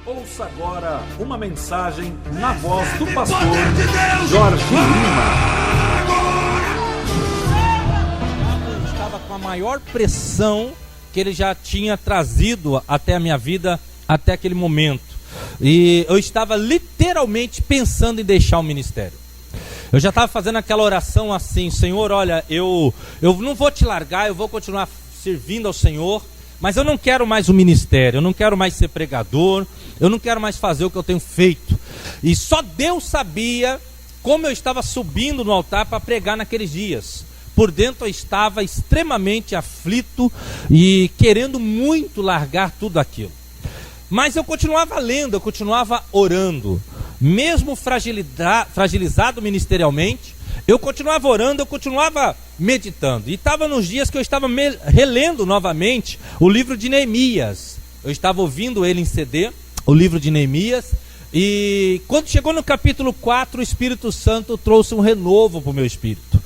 Ouça agora uma mensagem na voz do pastor Jorge Lima. Eu estava com a maior pressão que ele já tinha trazido até a minha vida, até aquele momento. E eu estava literalmente pensando em deixar o ministério. Eu já estava fazendo aquela oração assim: Senhor, olha, eu não vou te largar, eu vou continuar servindo ao Senhor, mas eu não quero mais o ministério, eu não quero mais ser pregador, eu não quero mais fazer o que eu tenho feito. E só Deus sabia como eu estava subindo no altar para pregar naqueles dias. Por dentro eu estava extremamente aflito e querendo muito largar tudo aquilo. Mas eu continuava lendo, eu continuava orando. Mesmo fragilizado ministerialmente, eu continuava orando, eu continuava meditando. E estava nos dias que eu estava relendo novamente o livro de Neemias. Eu estava ouvindo ele em CD, o livro de Neemias. E quando chegou no capítulo 4, o Espírito Santo trouxe um renovo para o meu espírito.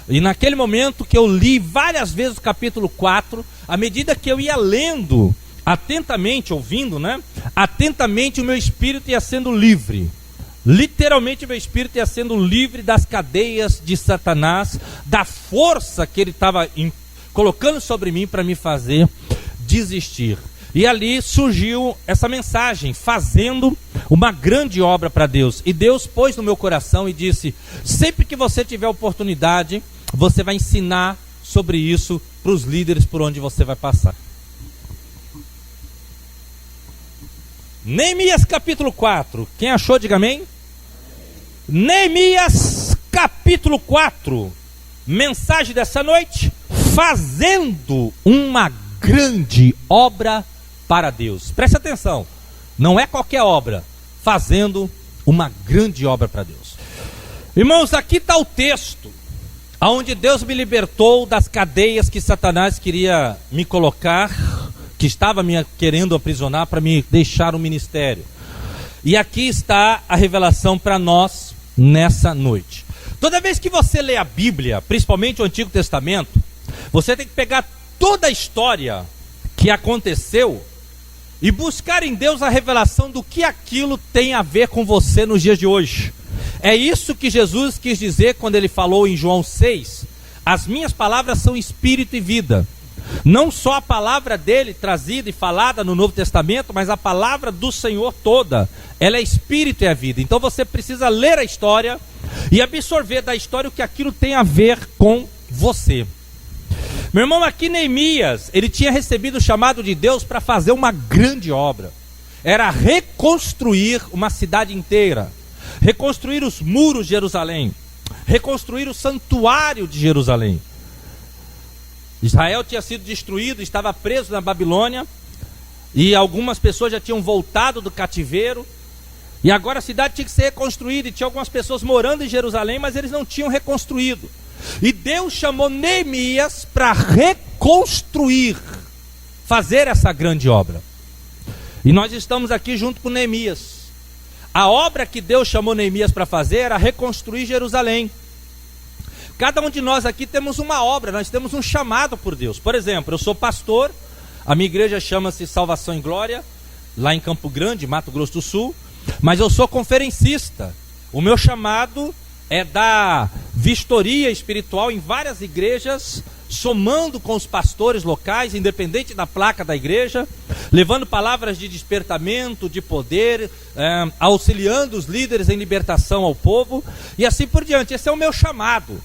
E naquele momento que eu li várias vezes o capítulo 4, à medida que eu ia lendo atentamente, ouvindo, né? Atentamente o meu espírito ia sendo livre. Literalmente o meu espírito ia sendo livre das cadeias de Satanás, da força que ele estava colocando sobre mim para me fazer desistir. E ali surgiu essa mensagem, fazendo uma grande obra para Deus. E Deus pôs no meu coração e disse: sempre que você tiver oportunidade, você vai ensinar sobre isso para os líderes por onde você vai passar. Neemias capítulo 4, quem achou, diga amém. Neemias capítulo 4, mensagem dessa noite: fazendo uma grande obra para Deus. Preste atenção, não é qualquer obra, fazendo uma grande obra para Deus. Irmãos, aqui está o texto onde Deus me libertou das cadeias que Satanás queria me colocar, que estava me querendo aprisionar para me deixar o ministério. E aqui está a revelação para nós nessa noite. Toda vez que você lê a Bíblia, principalmente o Antigo Testamento, você tem que pegar toda a história que aconteceu e buscar em Deus a revelação do que aquilo tem a ver com você nos dias de hoje. É isso que Jesus quis dizer quando ele falou em João 6: as minhas palavras são espírito e vida. Não só a palavra dele trazida e falada no Novo Testamento, mas a palavra do Senhor toda, ela é espírito e é vida. Então você precisa ler a história e absorver da história o que aquilo tem a ver com você. Meu irmão, aqui Neemias, ele tinha recebido o chamado de Deus para fazer uma grande obra. Era reconstruir uma cidade inteira, reconstruir os muros de Jerusalém, reconstruir o santuário de Jerusalém. Israel tinha sido destruído, estava preso na Babilônia, e algumas pessoas já tinham voltado do cativeiro, e agora a cidade tinha que ser reconstruída, e tinha algumas pessoas morando em Jerusalém, mas eles não tinham reconstruído. E Deus chamou Neemias para reconstruir, fazer essa grande obra. E nós estamos aqui junto com Neemias. A obra que Deus chamou Neemias para fazer era reconstruir Jerusalém. Cada um de nós aqui temos uma obra, nós temos um chamado por Deus. Por exemplo, eu sou pastor, a minha igreja chama-se Salvação em Glória, lá em Campo Grande, Mato Grosso do Sul. Mas eu sou conferencista. O meu chamado é dar vistoria espiritual em várias igrejas, somando com os pastores locais, independente da placa da igreja, levando palavras de despertamento, de poder, auxiliando os líderes em libertação ao povo, e assim por diante. Esse é o meu chamado.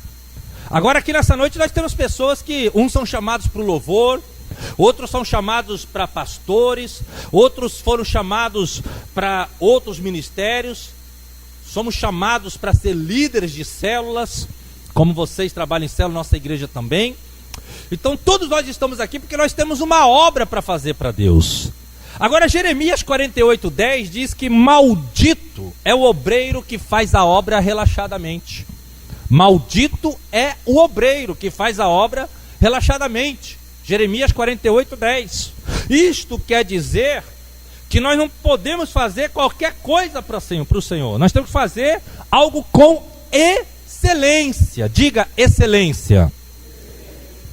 Agora aqui nessa noite nós temos pessoas que, uns são chamados para o louvor, outros são chamados para pastores, outros foram chamados para outros ministérios. Somos chamados para ser líderes de células, como vocês trabalham em célula, nossa igreja também. Então todos nós estamos aqui porque nós temos uma obra para fazer para Deus. Agora Jeremias 48:10 diz que maldito é o obreiro que faz a obra relaxadamente. Maldito é o obreiro que faz a obra relaxadamente. Jeremias 48:10. Isto quer dizer que nós não podemos fazer qualquer coisa para o Senhor. Nós temos que fazer algo com excelência. Diga excelência.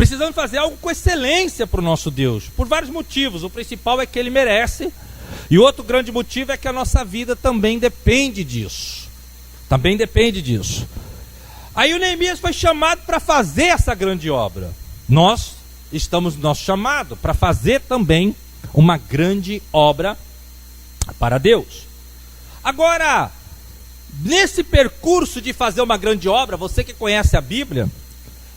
Precisamos fazer algo com excelência para o nosso Deus, por vários motivos. O principal é que Ele merece, E outro grande motivo é que a nossa vida também depende disso. Também depende disso. Aí o Neemias foi chamado para fazer essa grande obra. Nós estamos no nosso chamado para fazer também uma grande obra para Deus. Agora, nesse percurso de fazer uma grande obra, você que conhece a Bíblia,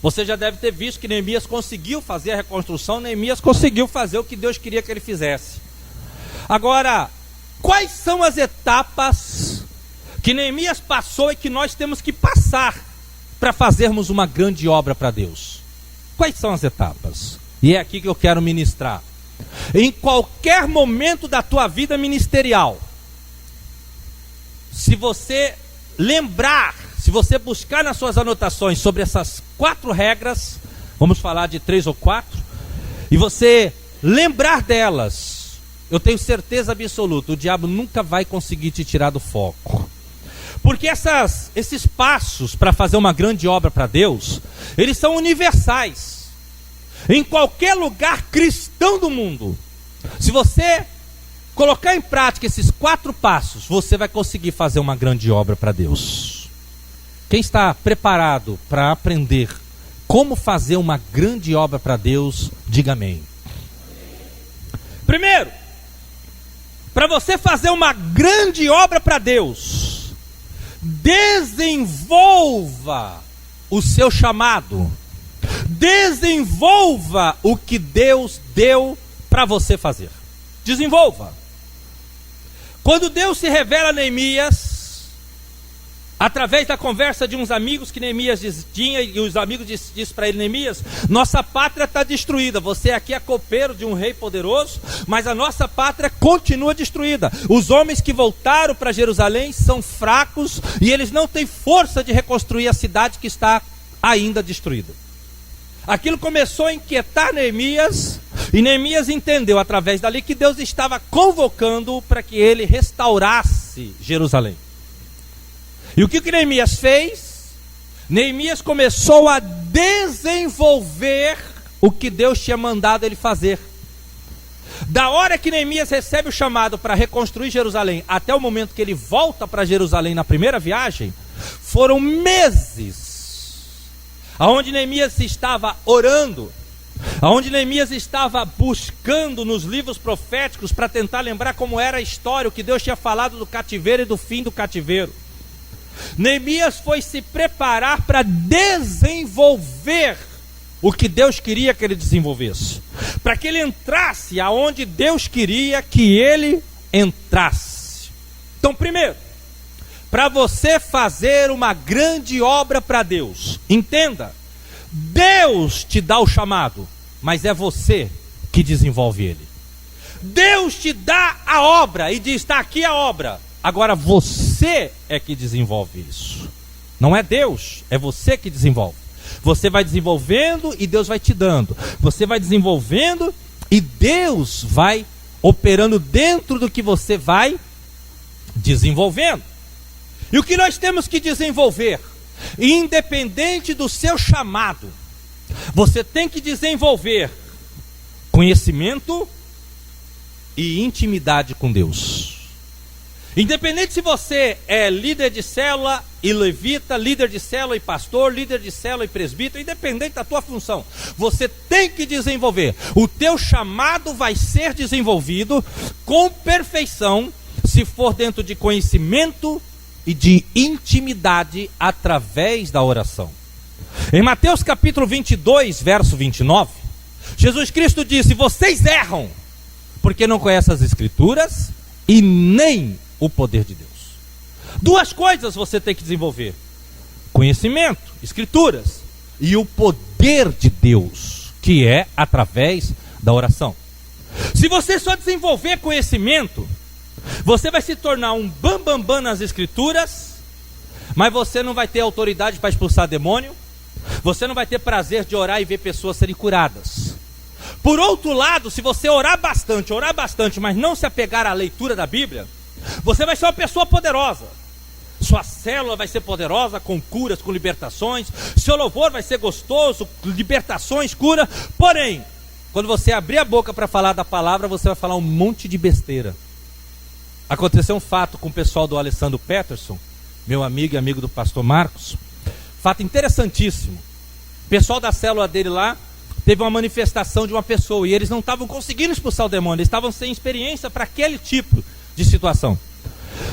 você já deve ter visto que Neemias conseguiu fazer a reconstrução. Neemias conseguiu fazer o que Deus queria que ele fizesse. Agora, quais são as etapas que Neemias passou e que nós temos que passar para fazermos uma grande obra para Deus? Quais são as etapas? E é aqui que eu quero ministrar. Em qualquer momento da tua vida ministerial, se você lembrar, se você buscar nas suas anotações sobre essas 4 regras, vamos falar de 3 ou 4, e você lembrar delas, eu tenho certeza absoluta, o diabo nunca vai conseguir te tirar do foco. Porque esses passos para fazer uma grande obra para Deus, eles são universais. Em qualquer lugar cristão do mundo, se você colocar em prática esses 4 passos, você vai conseguir fazer uma grande obra para Deus. Quem está preparado para aprender como fazer uma grande obra para Deus, diga amém. Primeiro, para você fazer uma grande obra para Deus, desenvolva o seu chamado. Desenvolva o que Deus deu para você fazer. Desenvolva. Quando Deus se revela a Neemias, através da conversa de uns amigos que Neemias tinha, e os amigos dizem para ele: Neemias, nossa pátria está destruída, você aqui é copeiro de um rei poderoso, mas a nossa pátria continua destruída. Os homens que voltaram para Jerusalém são fracos e eles não têm força de reconstruir a cidade que está ainda destruída. Aquilo começou a inquietar Neemias, e Neemias entendeu através dali que Deus estava convocando-o para que ele restaurasse Jerusalém. E o que Neemias fez? Neemias começou a desenvolver o que Deus tinha mandado ele fazer. Da hora que Neemias recebe o chamado para reconstruir Jerusalém, até o momento que ele volta para Jerusalém na primeira viagem, foram meses aonde Neemias estava orando, aonde Neemias estava buscando nos livros proféticos para tentar lembrar como era a história, o que Deus tinha falado do cativeiro e do fim do cativeiro. Neemias foi se preparar para desenvolver o que Deus queria que ele desenvolvesse, para que ele entrasse aonde Deus queria que ele entrasse. Então, primeiro, para você fazer uma grande obra para Deus, entenda, Deus te dá o chamado, mas é você que desenvolve ele. Deus te dá a obra e diz: está aqui a obra. Agora você é que desenvolve isso. Não é Deus, é você que desenvolve. Você vai desenvolvendo e Deus vai te dando. Você vai desenvolvendo e Deus vai operando dentro do que você vai desenvolvendo. E o que nós temos que desenvolver, independente do seu chamado, você tem que desenvolver conhecimento e intimidade com Deus. Independente se você é líder de célula e levita, líder de célula e pastor, líder de célula e presbítero, independente da tua função, você tem que desenvolver. O teu chamado vai ser desenvolvido com perfeição se for dentro de conhecimento e de intimidade através da oração. Em Mateus capítulo 22, verso 29, Jesus Cristo disse: vocês erram porque não conhecem as Escrituras e nem o poder de Deus. 2 coisas você tem que desenvolver: conhecimento, Escrituras, e o poder de Deus, que é através da oração. Se você só desenvolver conhecimento, você vai se tornar um bambambam nas Escrituras, mas você não vai ter autoridade para expulsar demônio, você não vai ter prazer de orar e ver pessoas serem curadas. Por outro lado, se você orar bastante, mas não se apegar à leitura da Bíblia, você vai ser uma pessoa poderosa. Sua célula vai ser poderosa, com curas, com libertações. Seu louvor vai ser gostoso, libertações, cura. Porém, quando você abrir a boca para falar da palavra, você vai falar um monte de besteira. Aconteceu um fato com o pessoal do Alessandro Peterson, meu amigo e amigo do pastor Marcos. Fato interessantíssimo. O pessoal da célula dele lá teve uma manifestação de uma pessoa e eles não estavam conseguindo expulsar o demônio, eles estavam sem experiência para aquele tipo de situação.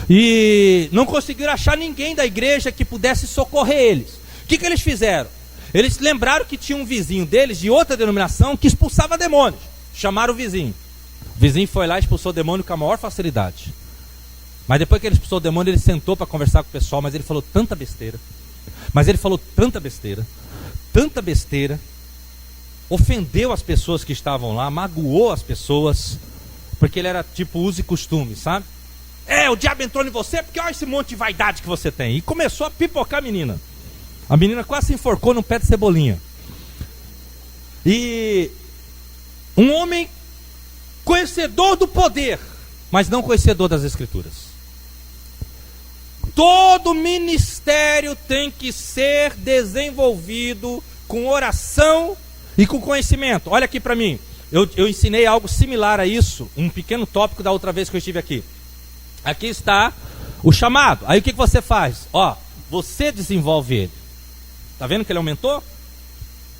E não conseguiram achar ninguém da igreja que pudesse socorrer eles. O que eles fizeram? Eles lembraram que tinha um vizinho deles de outra denominação que expulsava demônios. Chamaram o vizinho. O vizinho foi lá e expulsou o demônio com a maior facilidade. Mas depois que ele expulsou o demônio, ele sentou para conversar com o pessoal, mas ele falou tanta besteira. Tanta besteira. Ofendeu as pessoas que estavam lá, magoou as pessoas, porque ele era tipo uso e costume, sabe? O diabo entrou em você porque olha esse monte de vaidade que você tem. E começou a pipocar a menina. A menina quase se enforcou num pé de cebolinha. E um homem conhecedor do poder, mas não conhecedor das escrituras. Todo ministério tem que ser desenvolvido com oração e com conhecimento. Olha aqui para mim. Eu ensinei algo similar a isso, um pequeno tópico da outra vez que eu estive aqui. Aqui está o chamado. Aí o que você faz? Você desenvolve ele. Está vendo que ele aumentou?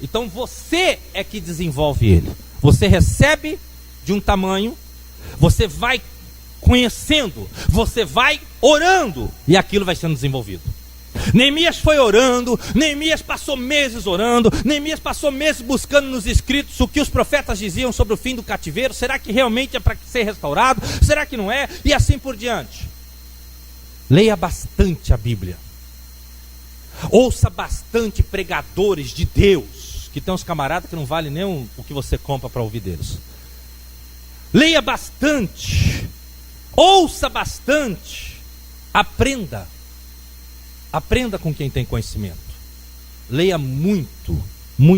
Então você é que desenvolve ele. Você recebe de um tamanho, você vai conhecendo, você vai orando e aquilo vai sendo desenvolvido. Neemias foi orando, Neemias passou meses orando, Neemias passou meses buscando nos escritos o que os profetas diziam sobre o fim do cativeiro. Será que realmente é para ser restaurado? Será que não é? E assim por diante. Leia bastante a Bíblia. Ouça bastante pregadores de Deus, que tem uns camaradas que não vale nem o que você compra para ouvir deles. Leia bastante, ouça bastante, aprenda com quem tem conhecimento. Leia muito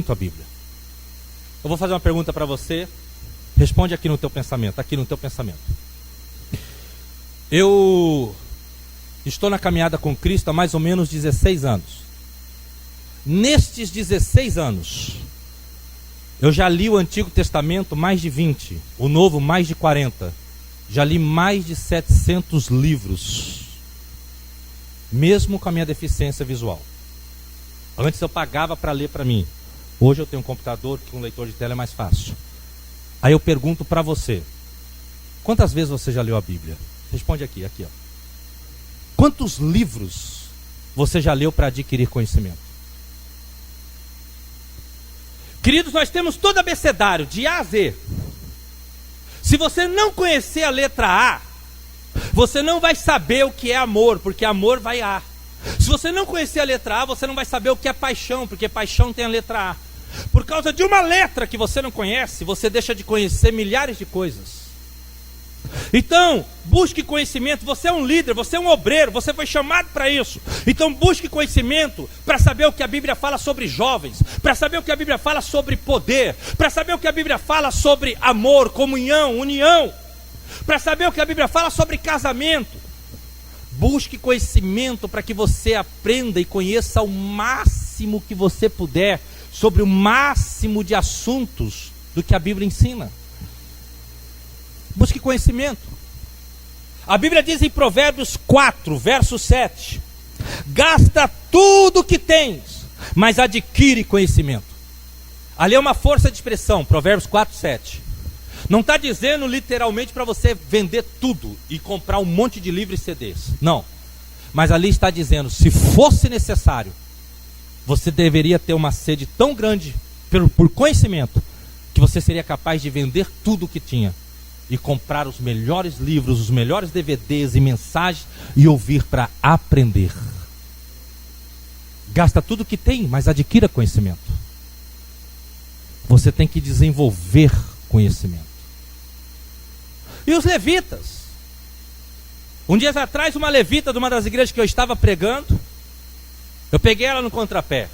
a Bíblia. Eu vou fazer uma pergunta para você, responde aqui no teu pensamento, Eu estou na caminhada com Cristo há mais ou menos 16 anos. Nestes 16 anos, eu já li o Antigo Testamento mais de 20, o Novo mais de 40. Já li mais de 700 livros, mesmo com a minha deficiência visual. Antes eu pagava para ler para mim. Hoje eu tenho um computador que com leitor de tela é mais fácil. Aí eu pergunto para você, quantas vezes você já leu a Bíblia? Responde aqui, ó. Quantos livros você já leu para adquirir conhecimento? Queridos, nós temos todo abecedário, de A a Z. Se você não conhecer a letra A, você não vai saber o que é amor, porque amor vai A. Se você não conhecer a letra A, você não vai saber o que é paixão, porque paixão tem a letra A. Por causa de uma letra que você não conhece, você deixa de conhecer milhares de coisas. Então, busque conhecimento. Você é um líder, você é um obreiro, você foi chamado para isso. Então busque conhecimento para saber o que a Bíblia fala sobre jovens, para saber o que a Bíblia fala sobre poder, para saber o que a Bíblia fala sobre amor, comunhão, união, para saber o que a Bíblia fala sobre casamento. Busque conhecimento para que você aprenda e conheça o máximo que você puder sobre o máximo de assuntos do que a Bíblia ensina. Busque conhecimento. A Bíblia diz em Provérbios 4, verso 7: gasta tudo que tens, mas adquire conhecimento. Ali é uma força de expressão, Provérbios 4, 7. Não está dizendo literalmente para você vender tudo e comprar um monte de livros e CDs. Não. Mas ali está dizendo, se fosse necessário, você deveria ter uma sede tão grande por conhecimento, que você seria capaz de vender tudo o que tinha e comprar os melhores livros, os melhores DVDs e mensagens e ouvir para aprender. Gasta tudo o que tem, mas adquira conhecimento. Você tem que desenvolver conhecimento. E os levitas? Um dia atrás, uma levita de uma das igrejas que eu estava pregando, eu peguei ela no contrapé.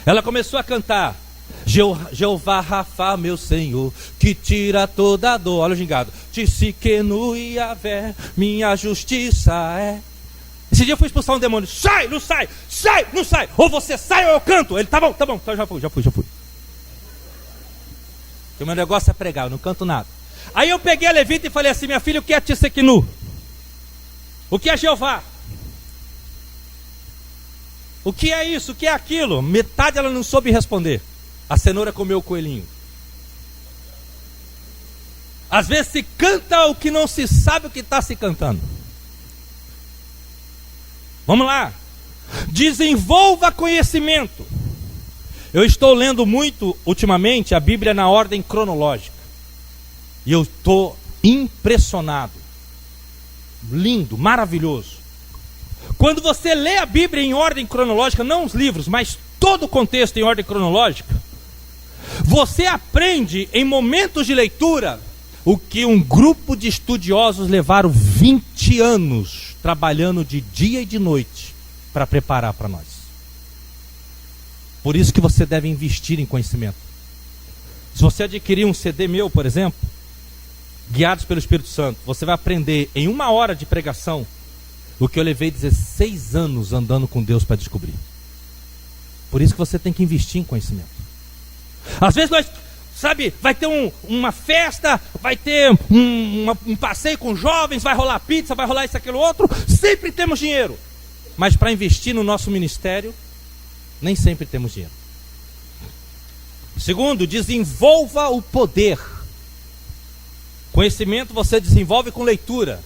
Ela começou a cantar: Jeová Rafa, meu Senhor, que tira toda a dor. Olha o gingado. Tissikenu Yavé, minha justiça é. Esse dia eu fui expulsar um demônio. Sai, não sai, sai, não sai. Ou você sai ou eu canto. Ele, tá bom, então já fui. Porque o meu negócio é pregar, eu não canto nada. Aí eu peguei a levita e falei assim: minha filha, o que é Tissikenu? O que é Jeová? O que é isso? O que é aquilo? Metade ela não soube responder. A cenoura comeu o coelhinho. Às vezes se canta o que não se sabe o que está se cantando. Vamos lá. Desenvolva conhecimento. Eu estou lendo muito ultimamente a Bíblia na ordem cronológica. E eu estou impressionado. Lindo, maravilhoso. Quando você lê a Bíblia em ordem cronológica, não os livros, mas todo o contexto em ordem cronológica, você aprende em momentos de leitura o que um grupo de estudiosos levaram 20 anos trabalhando de dia e de noite para preparar para nós. Por isso que você deve investir em conhecimento. Se você adquirir um CD meu, por exemplo, guiados pelo Espírito Santo, você vai aprender em 1 hora de pregação o que eu levei 16 anos andando com Deus para descobrir. Por isso que você tem que investir em conhecimento. Às vezes nós, sabe, vai ter uma festa, vai ter um passeio com jovens, vai rolar pizza, vai rolar isso, aquilo, outro. Sempre temos dinheiro. Mas para investir no nosso ministério, nem sempre temos dinheiro. Segundo, desenvolva o poder. Conhecimento você desenvolve com leitura.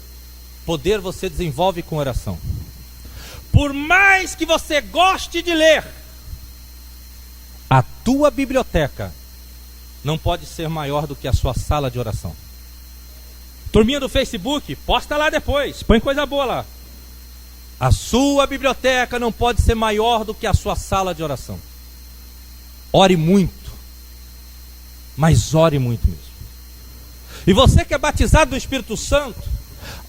Poder você desenvolve com oração. Por mais que você goste de ler, a tua biblioteca não pode ser maior do que a sua sala de oração. Turminha do Facebook, posta lá depois, põe coisa boa lá. A sua biblioteca não pode ser maior do que a sua sala de oração. Ore muito, mas ore muito mesmo. E você que é batizado no Espírito Santo,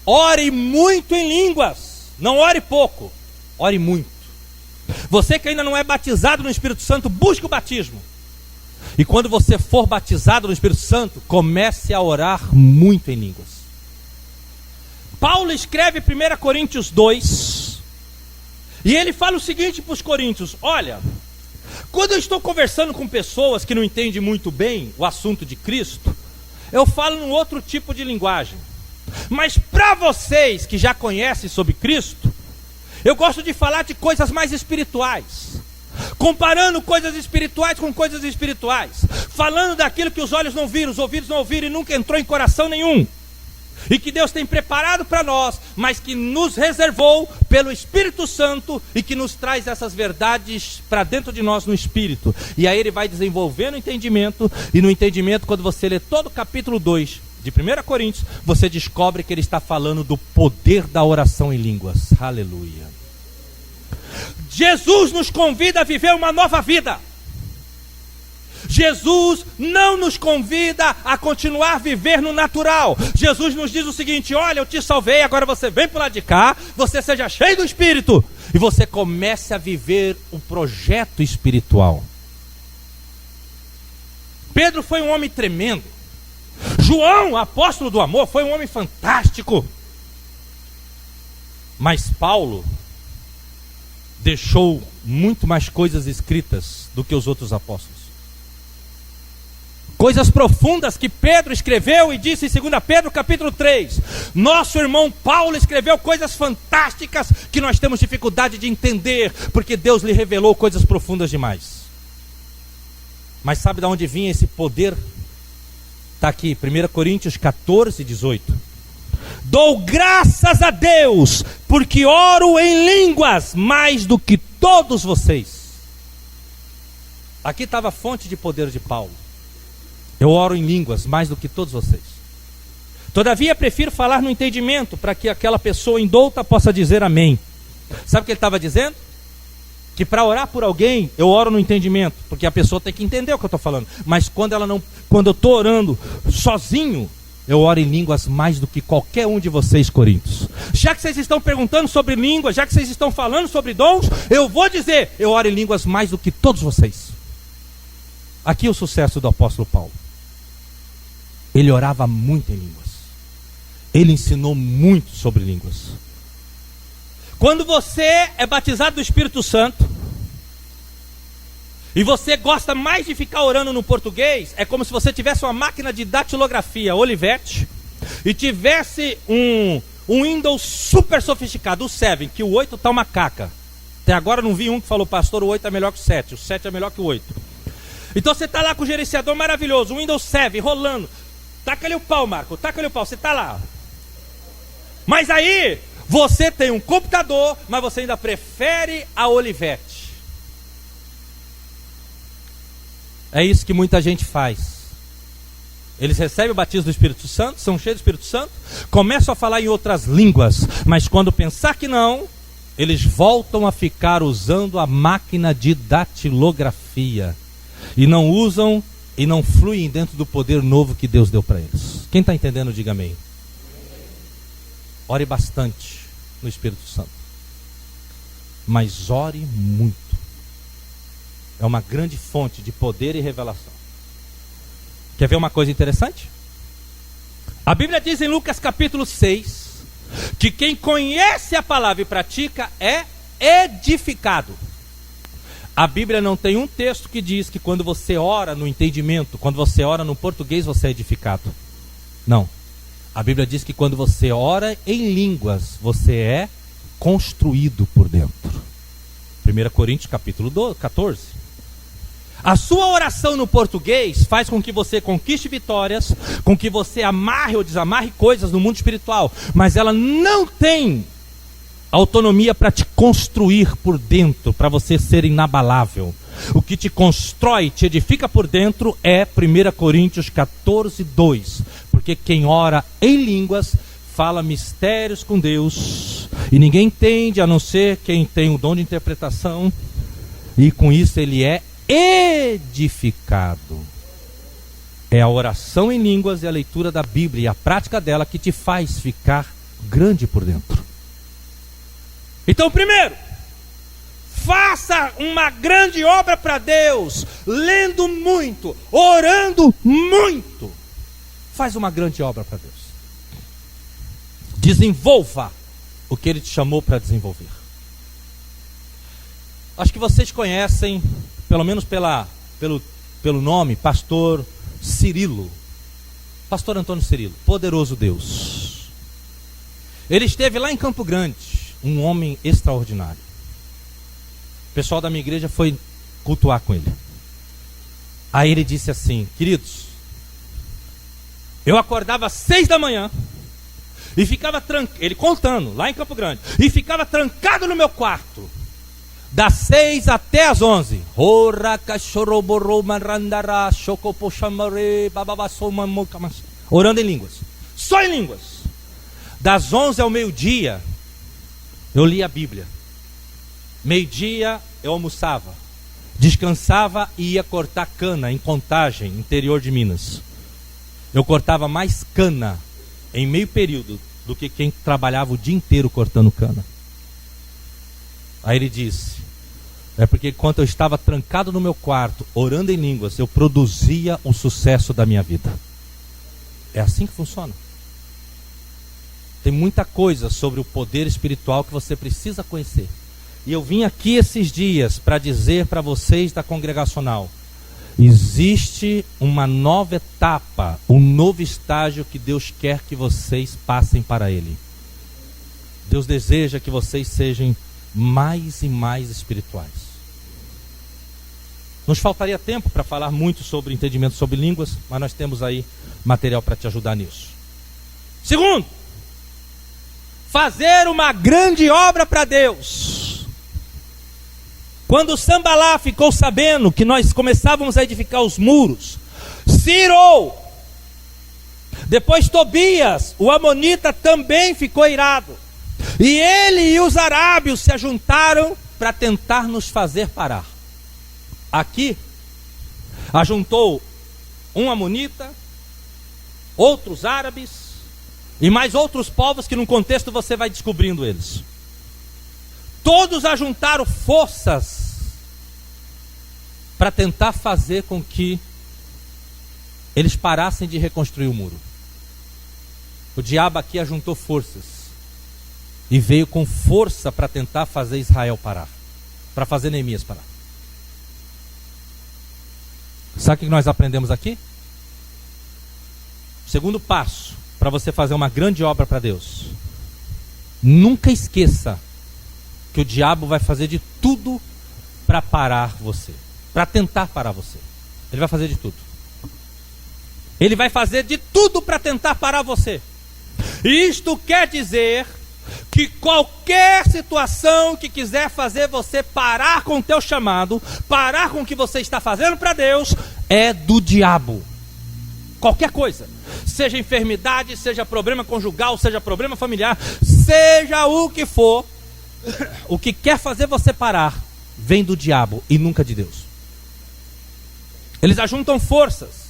ore muito em línguas. Não ore pouco, ore muito. Você que ainda não é batizado no Espírito Santo, busque o batismo. E quando você for batizado no Espírito Santo, comece a orar muito em línguas. Paulo escreve 1 Coríntios 2, e ele fala o seguinte para os coríntios: olha, quando eu estou conversando com pessoas que não entendem muito bem o assunto de Cristo, eu falo num outro tipo de linguagem. Mas para vocês que já conhecem sobre Cristo, eu gosto de falar de coisas mais espirituais, comparando coisas espirituais com coisas espirituais, falando daquilo que os olhos não viram, os ouvidos não ouviram e nunca entrou em coração nenhum, e que Deus tem preparado para nós, mas que nos reservou pelo Espírito Santo e que nos traz essas verdades para dentro de nós no Espírito. E aí ele vai desenvolvendo o entendimento, e no entendimento, quando você lê todo o capítulo 2 de 1 Coríntios, você descobre que ele está falando do poder da oração em línguas. Aleluia. Jesus nos convida a viver uma nova vida. Jesus não nos convida a continuar a viver no natural. Jesus nos diz o seguinte: olha, eu te salvei, agora você vem para o lado de cá, você seja cheio do Espírito, e você comece a viver um projeto espiritual. Pedro foi um homem tremendo. João, apóstolo do amor, foi um homem fantástico. Mas Paulo deixou muito mais coisas escritas do que os outros apóstolos. Coisas profundas que Pedro escreveu e disse em 2 Pedro capítulo 3. Nosso irmão Paulo escreveu coisas fantásticas que nós temos dificuldade de entender, porque Deus lhe revelou coisas profundas demais. Mas sabe de onde vinha esse poder? Está aqui, 1 Coríntios 14, 18. Dou graças a Deus, porque oro em línguas mais do que todos vocês. Aqui estava a fonte de poder de Paulo. Eu oro em línguas mais do que todos vocês. Todavia prefiro falar no entendimento, para que aquela pessoa indouta possa dizer amém. Sabe o que ele estava dizendo? Que para orar por alguém, eu oro no entendimento, porque a pessoa tem que entender o que eu estou falando. Mas quando eu estou orando sozinho, eu oro em línguas mais do que qualquer um de vocês, coríntios. Já que vocês estão perguntando sobre línguas, já que vocês estão falando sobre dons, eu vou dizer, eu oro em línguas mais do que todos vocês. Aqui é o sucesso do apóstolo Paulo. Ele orava muito em línguas. Ele ensinou muito sobre línguas. Quando você é batizado do Espírito Santo e você gosta mais de ficar orando no português, é como se você tivesse uma máquina de datilografia Olivetti e tivesse um Windows super sofisticado, o 7, que o 8 tá uma caca. Até agora não vi um que falou, pastor, o 8 é melhor que o 7 é melhor que o 8. Então você tá lá com o gerenciador maravilhoso, o Windows 7 rolando. Taca-lhe o pau, Marco, taca-lhe o pau, você tá lá. Mas aí, você tem um computador, mas você ainda prefere a Olivetti. É isso que muita gente faz. Eles recebem o batismo do Espírito Santo, são cheios do Espírito Santo, começam a falar em outras línguas, mas quando pensar que não, eles voltam a ficar usando a máquina de datilografia. E não usam e não fluem dentro do poder novo que Deus deu para eles. Quem está entendendo, diga amém. Ore bastante no Espírito Santo. Mas ore muito. É uma grande fonte de poder e revelação. Quer ver uma coisa interessante? A Bíblia diz em Lucas capítulo 6 que quem conhece a palavra e pratica é edificado. A Bíblia não tem um texto que diz que quando você ora no entendimento, quando você ora no português, você é edificado. Não. A Bíblia diz que quando você ora em línguas, você é construído por dentro. 1 Coríntios capítulo 14. A sua oração no português faz com que você conquiste vitórias, com que você amarre ou desamarre coisas no mundo espiritual, mas ela não tem autonomia para te construir por dentro, para você ser inabalável. O que te constrói, te edifica por dentro é 1 Coríntios 14, 2. Porque quem ora em línguas fala mistérios com Deus, e ninguém entende a não ser quem tem o dom de interpretação, e com isso ele é edificado. É a oração em línguas e a leitura da Bíblia e a prática dela que te faz ficar grande por dentro. Então, primeiro, faça uma grande obra para Deus, lendo muito, orando muito. Faz uma grande obra para Deus. Desenvolva o que Ele te chamou para desenvolver. Acho que vocês conhecem, pelo menos pelo nome, pastor Cirilo. Pastor Antônio Cirilo, poderoso Deus. Ele esteve lá em Campo Grande, um homem extraordinário. O pessoal da minha igreja foi cultuar com ele. Aí ele disse assim: queridos, eu acordava às 6 da manhã e ficava trancado, ele contando, lá em Campo Grande, e ficava trancado no meu quarto, das 6 até as 11. Orando em línguas, só em línguas. Das 11 ao meio-dia, eu lia a Bíblia. Meio-dia eu almoçava, descansava e ia cortar cana em Contagem, interior de Minas. Eu cortava mais cana em meio período do que quem trabalhava o dia inteiro cortando cana. Aí ele disse: é porque enquanto eu estava trancado no meu quarto, orando em línguas, eu produzia o sucesso da minha vida. É assim que funciona. Tem muita coisa sobre o poder espiritual que você precisa conhecer. E eu vim aqui esses dias para dizer para vocês da congregacional: existe uma nova etapa, um novo estágio que Deus quer que vocês passem para Ele. Deus deseja que vocês sejam mais e mais espirituais. Nos faltaria tempo para falar muito sobre entendimento sobre línguas, mas nós temos aí material para te ajudar nisso. Segundo, fazer uma grande obra para Deus. Quando Sambalá ficou sabendo que nós começávamos a edificar os muros, se irou. Depois Tobias, o amonita, também ficou irado. E ele e os arábios se ajuntaram para tentar nos fazer parar. Aqui, ajuntou um amonita, outros árabes e mais outros povos que no contexto você vai descobrindo eles. Todos ajuntaram forças para tentar fazer com que eles parassem de reconstruir o muro. O diabo aqui ajuntou forças e veio com força para tentar fazer Israel parar, para fazer Neemias parar. Sabe o que nós aprendemos aqui? Segundo passo para você fazer uma grande obra para Deus: Nunca esqueça que o diabo vai fazer de tudo para parar você, para tentar parar você. Ele vai fazer de tudo. Ele vai fazer de tudo para tentar parar você. E isto quer dizer que qualquer situação que quiser fazer você parar com o teu chamado, parar com o que você está fazendo para Deus, é do diabo. Qualquer coisa, seja enfermidade, seja problema conjugal, seja problema familiar, seja o que for, o que quer fazer você parar, vem do diabo e nunca de Deus. Eles ajuntam forças.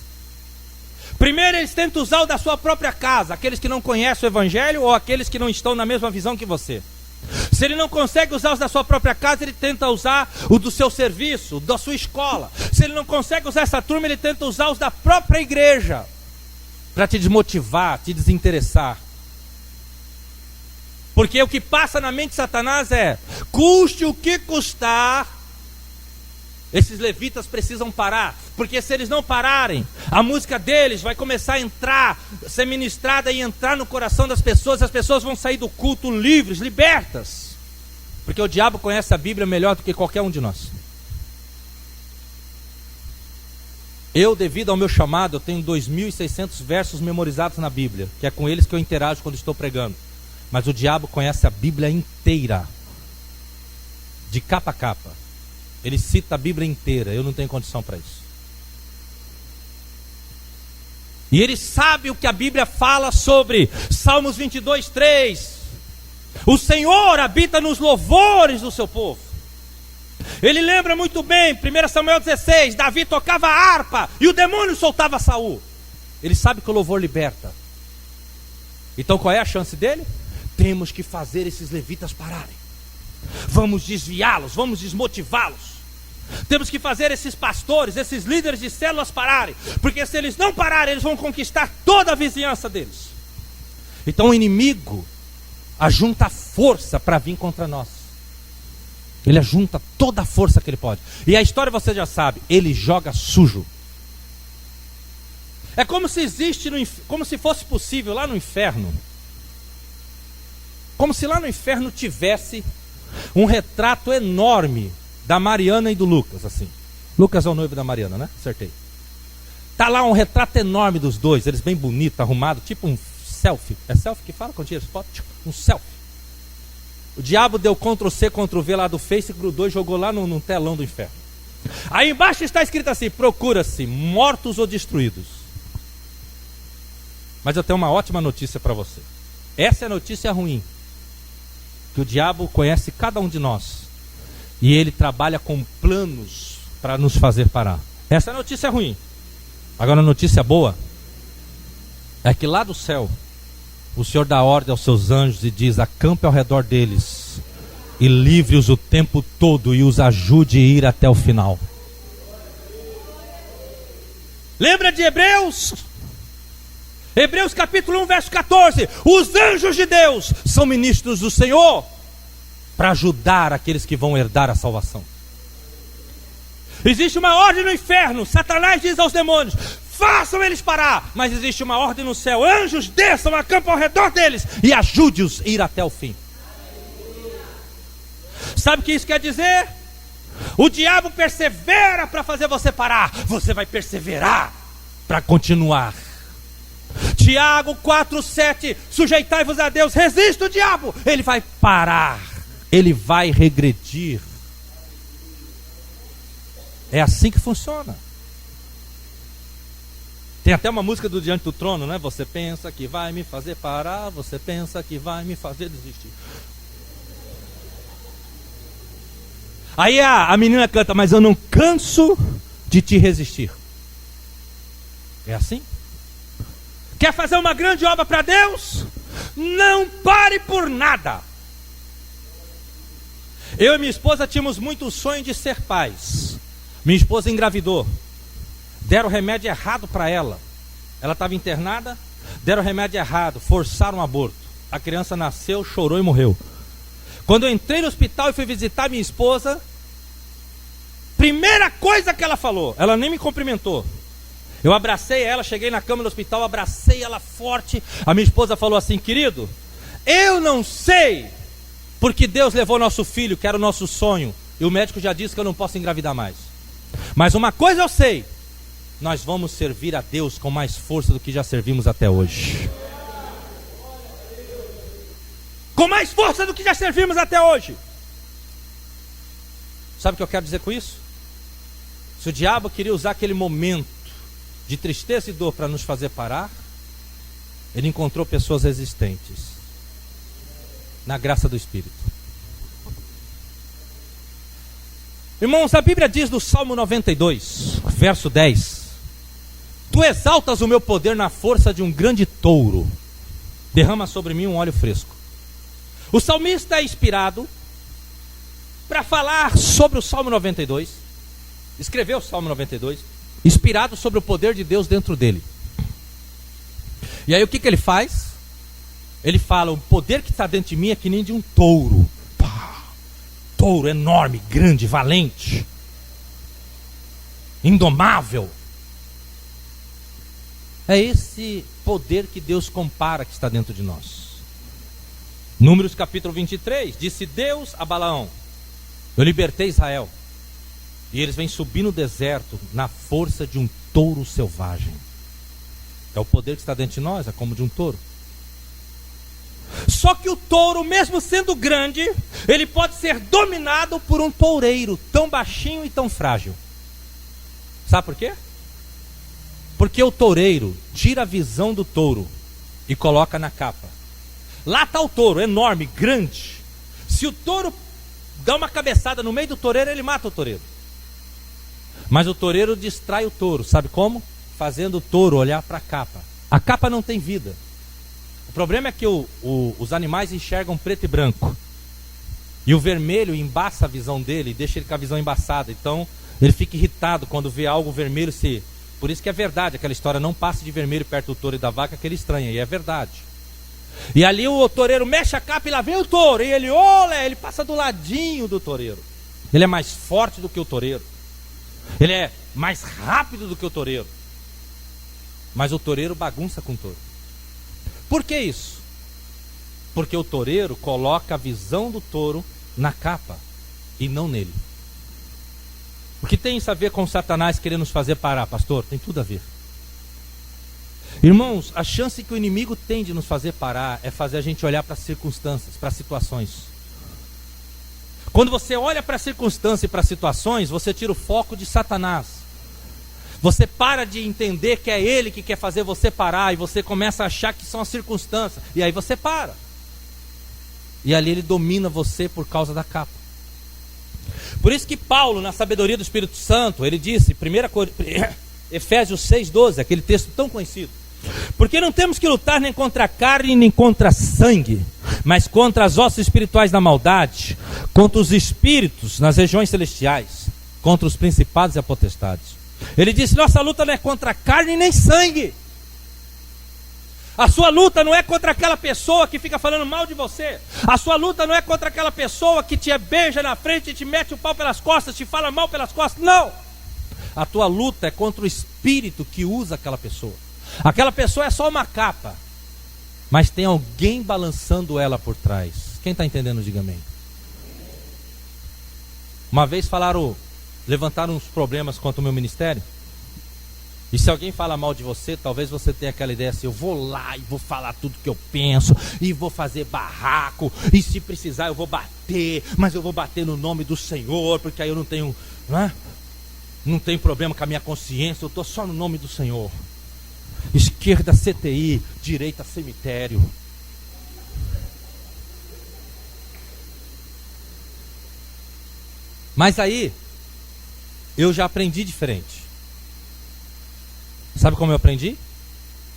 Primeiro eles tentam usar o da sua própria casa, aqueles que não conhecem o evangelho ou aqueles que não estão na mesma visão que você. Se ele não consegue usar os da sua própria casa, ele tenta usar o do seu serviço, da sua escola. Se ele não consegue usar essa turma, ele tenta usar os da própria igreja, para te desmotivar, te desinteressar. Porque o que passa na mente de Satanás é: custe o que custar, esses levitas precisam parar. Porque se eles não pararem, a música deles vai começar a entrar, ser ministrada e entrar no coração das pessoas. As pessoas vão sair do culto livres, libertas. Porque o diabo conhece a Bíblia melhor do que qualquer um de nós. Eu, devido ao meu chamado, eu tenho 2.600 versos memorizados na Bíblia, que é com eles que eu interajo quando estou pregando. Mas o diabo conhece a Bíblia inteira, de capa a capa. Ele cita a Bíblia inteira, eu não tenho condição para isso. E ele sabe o que a Bíblia fala sobre Salmos 22, 3. O Senhor habita nos louvores do seu povo. Ele lembra muito bem, 1 Samuel 16, Davi tocava a harpa e o demônio soltava Saul. Ele sabe que o louvor liberta. Então qual é a chance dele? Temos que fazer esses levitas pararem. Vamos desviá-los, vamos desmotivá-los. Temos que fazer esses pastores, esses líderes de células pararem. Porque se eles não pararem, eles vão conquistar toda a vizinhança deles. Então o inimigo ajunta força para vir contra nós. Ele ajunta toda a força que ele pode. E a história você já sabe, ele joga sujo. É como se existe, como se fosse possível lá no inferno. Como se lá no inferno tivesse um retrato enorme da Mariana e do Lucas, assim. Lucas é o noivo da Mariana, né? Acertei. Tá lá um retrato enorme dos dois, eles bem bonitos, arrumados, tipo um selfie. É selfie que fala quando tira essa foto? Um selfie. O diabo deu Ctrl+C, Ctrl+V lá do Face, grudou e jogou lá no telão do inferno. Aí embaixo está escrito assim: procura-se mortos ou destruídos. Mas eu tenho uma ótima notícia para você. Essa é a notícia ruim. Que o diabo conhece cada um de nós. E ele trabalha com planos para nos fazer parar. Essa é a notícia ruim. Agora a notícia boa é que lá do céu o Senhor dá ordem aos seus anjos e diz: acampe ao redor deles e livre-os o tempo todo e os ajude a ir até o final. Lembra de Hebreus? Hebreus capítulo 1, verso 14. Os anjos de Deus são ministros do Senhor para ajudar aqueles que vão herdar a salvação. Existe uma ordem no inferno. Satanás diz aos demônios: façam eles parar. Mas existe uma ordem no céu: anjos desçam, acampam ao redor deles e ajude-os a ir até o fim. Sabe o que isso quer dizer? O diabo persevera para fazer você parar. Você vai perseverar para continuar. Tiago 4:7. Sujeitai-vos a Deus, resista o diabo, ele vai parar, ele vai regredir. É assim que funciona. Tem até uma música do Diante do Trono, né? Você pensa que vai me fazer parar, você pensa que vai me fazer desistir. Aí a menina canta: mas eu não canso de te resistir. É assim? Quer fazer uma grande obra para Deus? Não pare por nada. Eu e minha esposa tínhamos muito sonho de ser pais. Minha esposa engravidou. Deram remédio errado para ela. Ela estava internada, deram remédio errado, forçaram um aborto. A criança nasceu, chorou e morreu. Quando eu entrei no hospital e fui visitar minha esposa, primeira coisa que ela falou, ela nem me cumprimentou. Eu abracei ela, cheguei na cama do hospital, abracei ela forte. A minha esposa falou assim: querido, eu não sei, porque Deus levou nosso filho, que era o nosso sonho, e o médico já disse que eu não posso engravidar mais. Mas uma coisa eu sei, nós vamos servir a Deus com mais força do que já servimos até hoje. Com mais força do que já servimos até hoje. Sabe o que eu quero dizer com isso? Se o diabo queria usar aquele momento de tristeza e dor para nos fazer parar, ele encontrou pessoas resistentes na graça do Espírito. Irmãos, a Bíblia diz no Salmo 92, verso 10: Tu exaltas o meu poder na força de um grande touro, derrama sobre mim um óleo fresco. O salmista é inspirado para falar sobre o Salmo 92, escreveu o Salmo 92, inspirado sobre o poder de Deus dentro dele. E aí o que ele faz? Ele fala, o poder que está dentro de mim é que nem de um touro. Pá, touro enorme, grande, valente, indomável. É esse poder que Deus compara que está dentro de nós. Números capítulo 23, disse Deus a Balaão: eu libertei Israel, e eles vêm subir no deserto na força de um touro selvagem. É o poder que está dentro de nós, é como de um touro. Só que o touro, mesmo sendo grande, ele pode ser dominado por um toureiro tão baixinho e tão frágil. Sabe por quê? Porque o toureiro tira a visão do touro e coloca na capa. Lá está o touro, enorme, grande. Se o touro dá uma cabeçada no meio do toureiro, ele mata o toureiro. Mas o toureiro distrai o touro, sabe como? Fazendo o touro olhar para a capa. A capa não tem vida. O problema é que os animais enxergam preto e branco. E o vermelho embaça a visão dele, deixa ele com a visão embaçada. Então ele fica irritado quando vê algo vermelho se... Por isso que é verdade, aquela história, não passe de vermelho perto do touro e da vaca, que ele estranha, e é verdade. E ali o toureiro mexe a capa e lá vem o touro, e ele olha, ele passa do ladinho do toureiro. Ele é mais forte do que o toureiro, ele é mais rápido do que o toureiro. Mas o toureiro bagunça com o touro. Por que isso? Porque o toureiro coloca a visão do touro na capa e não nele. O que tem isso a ver com Satanás querendo nos fazer parar, pastor? Tem tudo a ver. Irmãos, a chance que o inimigo tem de nos fazer parar é fazer a gente olhar para as circunstâncias, para as situações. Quando você olha para a circunstância e para as situações, você tira o foco de Satanás. Você para de entender que é ele que quer fazer você parar, e você começa a achar que são as circunstâncias, e aí você para. E ali ele domina você por causa da capa. Por isso que Paulo, na sabedoria do Espírito Santo, ele disse, Efésios 6,12, aquele texto tão conhecido: porque não temos que lutar nem contra a carne, nem contra sangue, mas contra as hostes espirituais da maldade, contra os espíritos nas regiões celestiais, contra os principados e as potestades. Ele disse, nossa luta não é contra a carne nem sangue. A sua luta não é contra aquela pessoa que fica falando mal de você. A sua luta não é contra aquela pessoa que te beija na frente e te mete o pau pelas costas, te fala mal pelas costas. Não! A tua luta é contra o espírito que usa aquela pessoa. Aquela pessoa é só uma capa, mas tem alguém balançando ela por trás. Quem está entendendo, diga amém. Uma vez levantaram uns problemas contra o meu ministério. E se alguém fala mal de você, talvez você tenha aquela ideia assim: eu vou lá e vou falar tudo que eu penso, e vou fazer barraco, e se precisar eu vou bater, mas eu vou bater no nome do Senhor, porque aí eu não tenho problema com a minha consciência, eu estou só no nome do Senhor. Esquerda CTI, direita cemitério. Mas aí eu já aprendi diferente. Sabe como eu aprendi?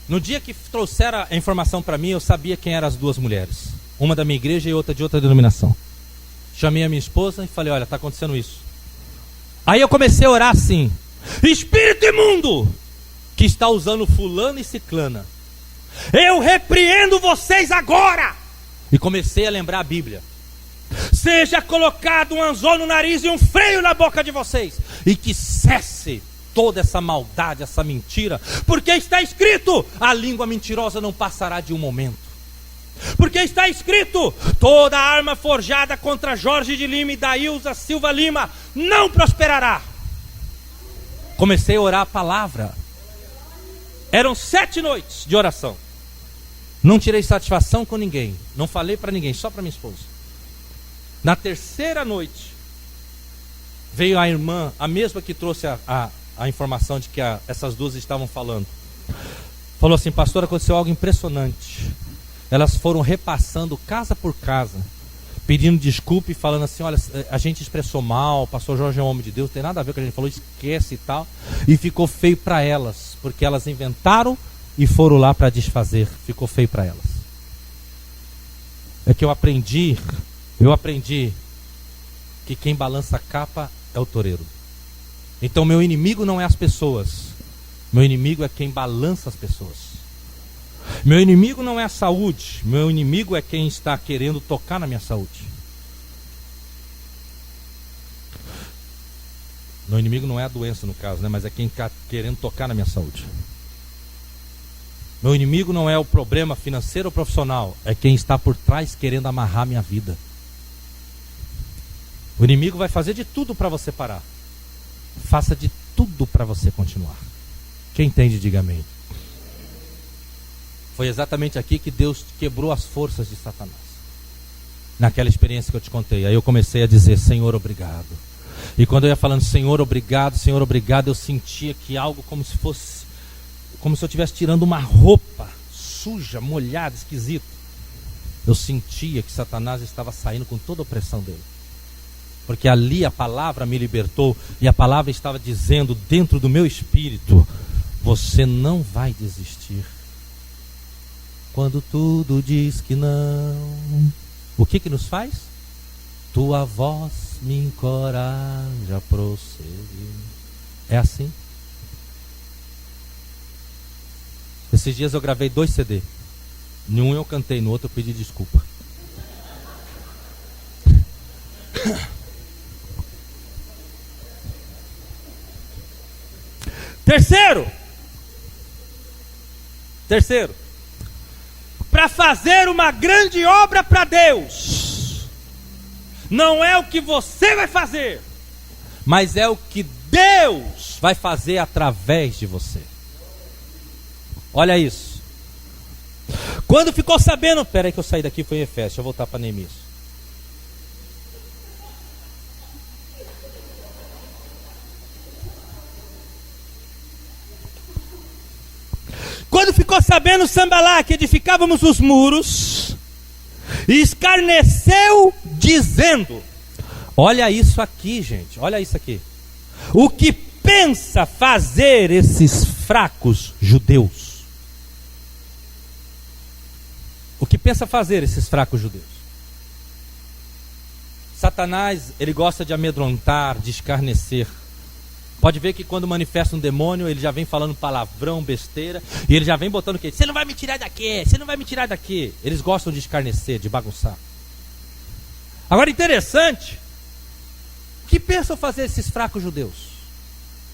No dia que trouxeram a informação para mim, eu sabia quem eram as duas mulheres, uma da minha igreja e outra de outra denominação. Chamei a minha esposa e falei: olha, está acontecendo isso. Aí eu comecei a orar assim: espírito imundo que está usando fulano e ciclana, eu repreendo vocês agora. E comecei a lembrar a Bíblia: seja colocado um anzol no nariz e um freio na boca de vocês, e que cesse toda essa maldade, essa mentira, porque está escrito: a língua mentirosa não passará de um momento. Porque está escrito: toda arma forjada contra Jorge de Lima e Daílza Silva Lima não prosperará. Comecei a orar a palavra. Eram 7 noites de oração. Não tirei satisfação com ninguém, não falei para ninguém, só para minha esposa. Na terceira noite, veio a irmã, a mesma que trouxe a informação de que essas duas estavam falando. Falou assim: pastor, aconteceu algo impressionante. Elas foram repassando casa por casa, pedindo desculpa e falando assim: olha, a gente expressou mal, o pastor Jorge é um homem de Deus, não tem nada a ver com o que a gente falou, esquece e tal. E ficou feio para elas, porque elas inventaram e foram lá para desfazer. Ficou feio para elas. É que eu aprendi que quem balança a capa é o toureiro. Então meu inimigo não é as pessoas, meu inimigo é quem balança as pessoas. Meu inimigo não é a saúde, meu inimigo é quem está querendo tocar na minha saúde. Meu inimigo não é a doença no caso, né? Mas é quem está querendo tocar na minha saúde. Meu inimigo não é o problema financeiro ou profissional, é quem está por trás querendo amarrar minha vida. O inimigo vai fazer de tudo para você parar. Faça de tudo para você continuar. Quem entende, diga amém. Foi exatamente aqui que Deus quebrou as forças de Satanás. Naquela experiência que eu te contei. Aí eu comecei a dizer: Senhor, obrigado. E quando eu ia falando Senhor, obrigado, eu sentia que algo como se eu estivesse tirando uma roupa suja, molhada, esquisita. Eu sentia que Satanás estava saindo com toda a opressão dele. Porque ali a palavra me libertou, e a palavra estava dizendo dentro do meu espírito: você não vai desistir. Quando tudo diz que não, o que nos faz? Tua voz me encoraja a prosseguir. É assim. Esses dias eu gravei 2 CD. Em um eu cantei, no outro eu pedi desculpa. Terceiro, para fazer uma grande obra para Deus, não é o que você vai fazer, mas é o que Deus vai fazer através de você. Olha isso. Quando ficou sabendo, peraí que eu saí daqui, foi em Efésios, deixa eu voltar para Neemias. Quando ficou sabendo Sambalá que edificávamos os muros, escarneceu dizendo: olha isso aqui, gente, olha isso aqui. O que pensa fazer esses fracos judeus? O que pensa fazer esses fracos judeus? Satanás, ele gosta de amedrontar, de escarnecer. Pode ver que quando manifesta um demônio, ele já vem falando palavrão, besteira, e ele já vem botando o quê? Você não vai me tirar daqui, você não vai me tirar daqui. Eles gostam de escarnecer, de bagunçar. Agora, interessante, o que pensam fazer esses fracos judeus?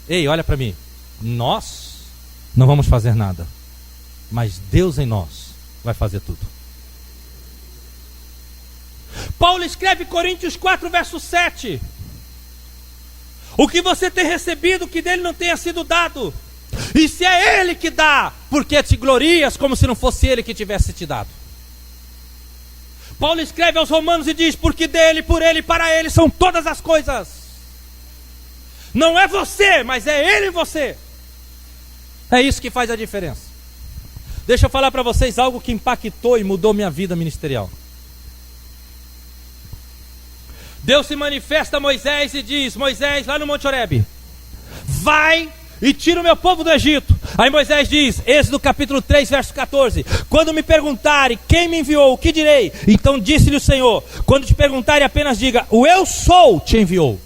Ei, olha para mim, nós não vamos fazer nada, mas Deus em nós vai fazer tudo. Paulo escreve em Coríntios 4, verso 7. O que você tem recebido que dele não tenha sido dado. E se é ele que dá, por que te glorias como se não fosse ele que tivesse te dado? Paulo escreve aos Romanos e diz: porque dele, por ele e para ele são todas as coisas. Não é você, mas é ele e você. É isso que faz a diferença. Deixa eu falar para vocês algo que impactou e mudou minha vida ministerial. Deus se manifesta a Moisés e diz: Moisés, lá no Monte Horebe, vai e tira o meu povo do Egito. Aí Moisés diz, Êxodo capítulo 3, verso 14: quando me perguntarem quem me enviou, o que direi? Então disse-lhe o Senhor: quando te perguntarem, apenas diga: o eu sou te enviou.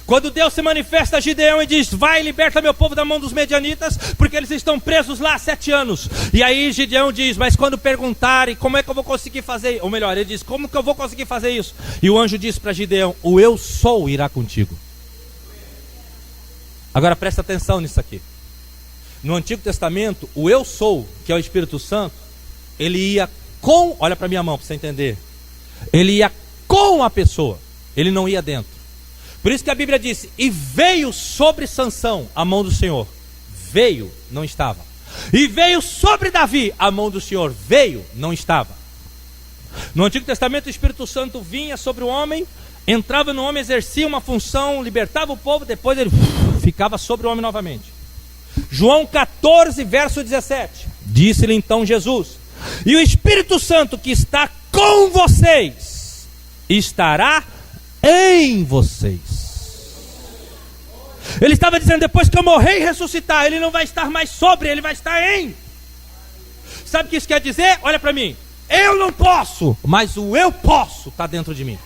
Quando Deus se manifesta a Gideão e diz: vai e liberta meu povo da mão dos medianitas, porque eles estão presos lá há 7 anos. E aí Gideão diz: mas quando perguntarem como é que eu vou conseguir fazer, ou melhor, ele diz: como que eu vou conseguir fazer isso? E o anjo disse para Gideão: o eu sou irá contigo. Agora presta atenção nisso aqui. No Antigo Testamento, o eu sou, que é o Espírito Santo, ele ia com, olha para minha mão para você entender, ele ia com a pessoa, ele não ia dentro. Por isso que a Bíblia disse, e veio sobre Sansão a mão do Senhor. Veio, não estava. E veio sobre Davi a mão do Senhor. Veio, não estava. No Antigo Testamento o Espírito Santo vinha sobre o homem, entrava no homem, exercia uma função, libertava o povo, depois ele ficava sobre o homem novamente. João 14, verso 17. Disse-lhe então Jesus, e o Espírito Santo que está com vocês, estará em vocês. Ele estava dizendo, depois que eu morrer e ressuscitar, ele não vai estar mais sobre, ele vai estar em. Sabe o que isso quer dizer? Olha para mim. Eu não posso, mas o eu posso está dentro de mim.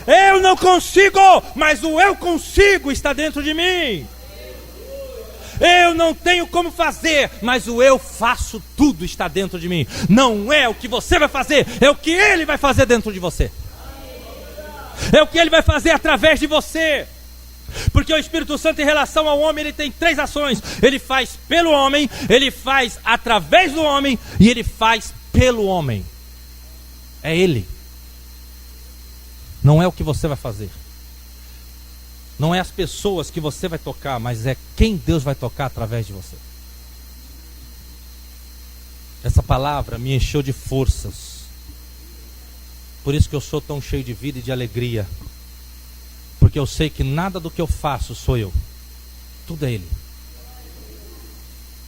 Eu não consigo, mas o eu consigo está dentro de mim. Eu não tenho como fazer, mas o eu faço tudo está dentro de mim. Não é o que você vai fazer, é o que ele vai fazer dentro de você. É o que ele vai fazer através de você. Porque o Espírito Santo, em relação ao homem, ele tem 3 ações. Ele faz pelo homem, ele faz através do homem e ele faz pelo homem. É ele. Não é o que você vai fazer. Não é as pessoas que você vai tocar, mas é quem Deus vai tocar através de você. Essa palavra me encheu de forças. Por isso que eu sou tão cheio de vida e de alegria. Porque eu sei que nada do que eu faço sou eu. Tudo é Ele.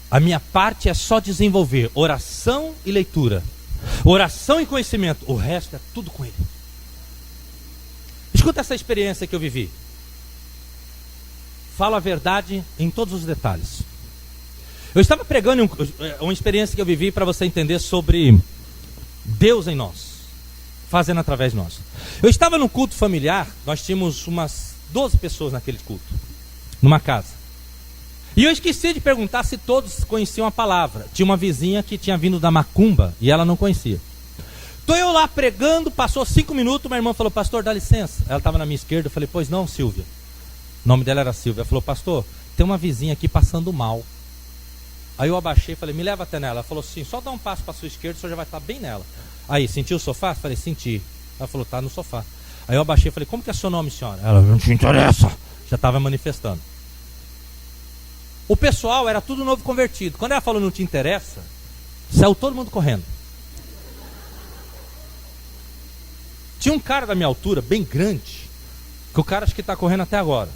A minha parte é só desenvolver oração e leitura. Oração e conhecimento. O resto é tudo com Ele. Escuta essa experiência que eu vivi. Falo a verdade em todos os detalhes. Eu estava pregando uma experiência que eu vivi para você entender sobre Deus em nós, fazendo através de nós. Eu estava num culto familiar, nós tínhamos umas 12 pessoas naquele culto, numa casa. E eu esqueci de perguntar se todos conheciam a palavra. Tinha uma vizinha que tinha vindo da macumba e ela não conhecia. Estou eu lá pregando, passou 5 minutos, minha irmã falou, pastor, dá licença. Ela estava na minha esquerda, eu falei, pois não, Silvia. O nome dela era Silvia. Ela falou, pastor, tem uma vizinha aqui passando mal. Aí eu abaixei e falei, me leva até nela. Ela falou assim, só dá um passo para a sua esquerda, o senhor já vai estar bem nela. Aí, sentiu o sofá? Eu falei, senti. Ela falou, tá no sofá. Aí eu abaixei e falei, como que é seu nome, senhora? Ela, não te interessa. Já estava manifestando. O pessoal era tudo novo convertido. Quando ela falou, não te interessa, saiu todo mundo correndo. Tinha um cara da minha altura, bem grande, que o cara acho que está correndo até agora.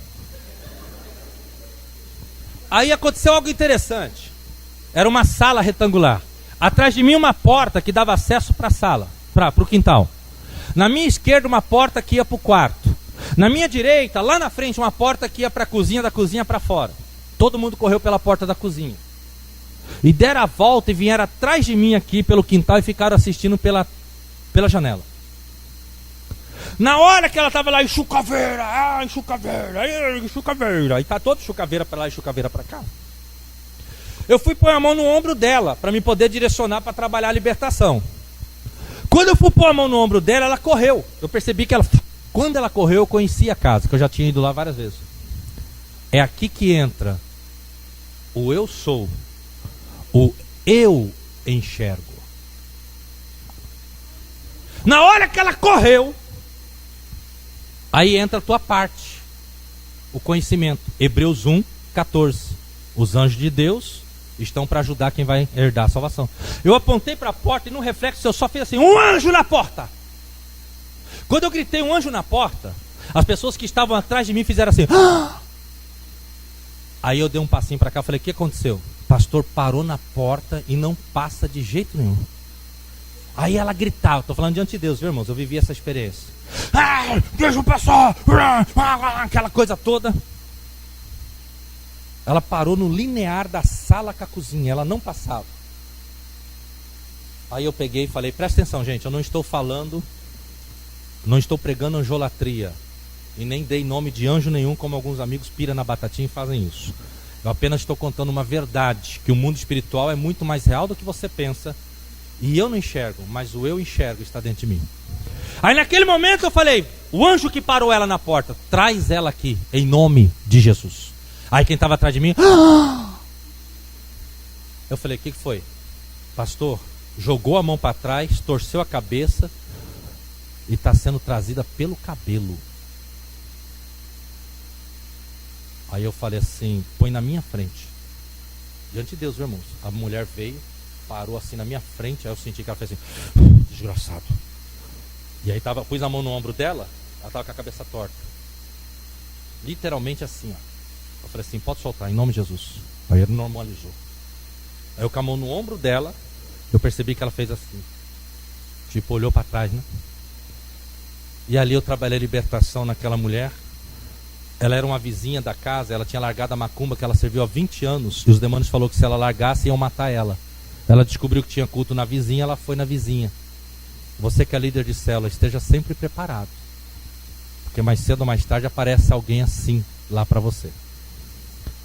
Aí aconteceu algo interessante. Era uma sala retangular. Atrás de mim uma porta que dava acesso para a sala, para o quintal. Na minha esquerda uma porta que ia para o quarto. Na minha direita, lá na frente, uma porta que ia para a cozinha, da cozinha para fora. Todo mundo correu pela porta da cozinha. E deram a volta e vieram atrás de mim aqui pelo quintal e ficaram assistindo pela janela. Na hora que ela estava lá, enxucaveira, enxucaveira, e tá todo enxucaveira para lá e enxucaveira para cá. Eu fui pôr a mão no ombro dela, para me poder direcionar para trabalhar a libertação. Quando eu fui pôr a mão no ombro dela, ela correu. Eu percebi que ela, quando ela correu, eu conheci a casa, que eu já tinha ido lá várias vezes. É aqui que entra o eu sou, o eu enxergo. Na hora que ela correu, aí entra a tua parte, o conhecimento. Hebreus 1, 14. Os anjos de Deus estão para ajudar quem vai herdar a salvação. Eu apontei para a porta e no reflexo eu só fiz assim, um anjo na porta. Quando eu gritei um anjo na porta, as pessoas que estavam atrás de mim fizeram assim. Ah! Aí eu dei um passinho para cá, falei, o que aconteceu? O pastor parou na porta e não passa de jeito nenhum. Aí ela gritava, estou falando diante de Deus, viu, irmãos? Eu vivi essa experiência. Ah, deixa eu passar! Aquela coisa toda. Ela parou no linear da sala com a cozinha, ela não passava. Aí eu peguei e falei, presta atenção, gente, eu não estou falando, não estou pregando anjolatria. E nem dei nome de anjo nenhum, como alguns amigos piram na batatinha e fazem isso. Eu apenas estou contando uma verdade, que o mundo espiritual é muito mais real do que você pensa. E eu não enxergo, mas o eu enxergo está dentro de mim. Aí naquele momento eu falei, o anjo que parou ela na porta, traz ela aqui, em nome de Jesus. Aí quem estava atrás de mim, Eu falei, o que foi? Pastor, jogou a mão para trás, torceu a cabeça e está sendo trazida pelo cabelo. Aí eu falei assim, põe na minha frente. Diante de Deus, irmãos. A mulher veio, parou assim na minha frente, aí eu senti que ela fez assim, desgraçado. E aí pus a mão no ombro dela, ela estava com a cabeça torta. Literalmente assim, ó. Eu falei assim, pode soltar, em nome de Jesus. Aí ele normalizou. Aí eu com a mão no ombro dela, eu percebi que ela fez assim. Tipo, olhou para trás, né? E ali eu trabalhei a libertação naquela mulher. Ela era uma vizinha da casa, ela tinha largado a macumba que ela serviu há 20 anos. E os demônios falaram que se ela largasse, iam matar ela. Ela descobriu que tinha culto na vizinha, ela foi na vizinha. Você que é líder de célula, esteja sempre preparado. Porque mais cedo ou mais tarde aparece alguém assim lá para você.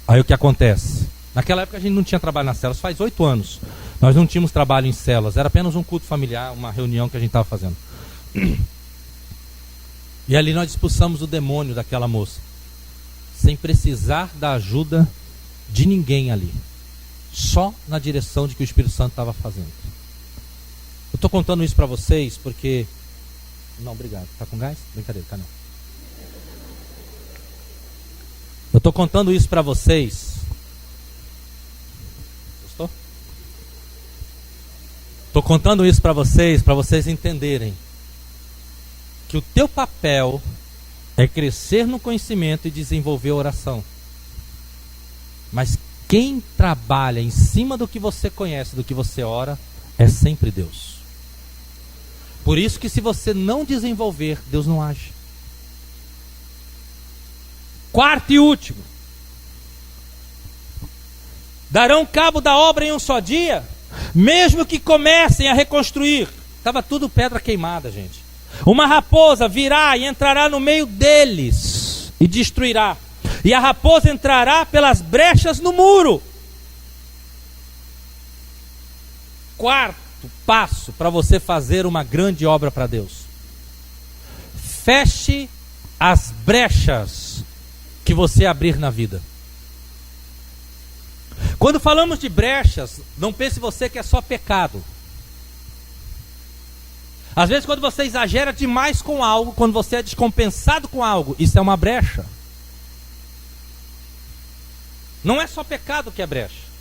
Aí o que acontece? Naquela época a gente não tinha trabalho nas células, faz 8 anos. Nós não tínhamos trabalho em células, era apenas um culto familiar, uma reunião que a gente estava fazendo. E ali nós expulsamos o demônio daquela moça. Sem precisar da ajuda de ninguém ali. Só na direção de que o Espírito Santo estava fazendo. Eu estou contando isso para vocês porque... Não, obrigado. Tá com gás? Brincadeira, tá não. Eu estou contando isso para vocês. Gostou? Estou contando isso para vocês entenderem que o teu papel é crescer no conhecimento e desenvolver a oração. Mas quem trabalha em cima do que você conhece, do que você ora, é sempre Deus. Por isso que se você não desenvolver, Deus não age. Quarto e último. Darão cabo da obra em um só dia, mesmo que comecem a reconstruir. Estava tudo pedra queimada, gente. Uma raposa virá e entrará no meio deles e destruirá. E a raposa entrará pelas brechas no muro. Quarto passo para você fazer uma grande obra para Deus. Feche as brechas que você abrir na vida. Quando falamos de brechas, não pense você que é só pecado. Às vezes quando você exagera demais com algo, quando você é descompensado com algo, isso é uma brecha. Não é só pecado que é brecha.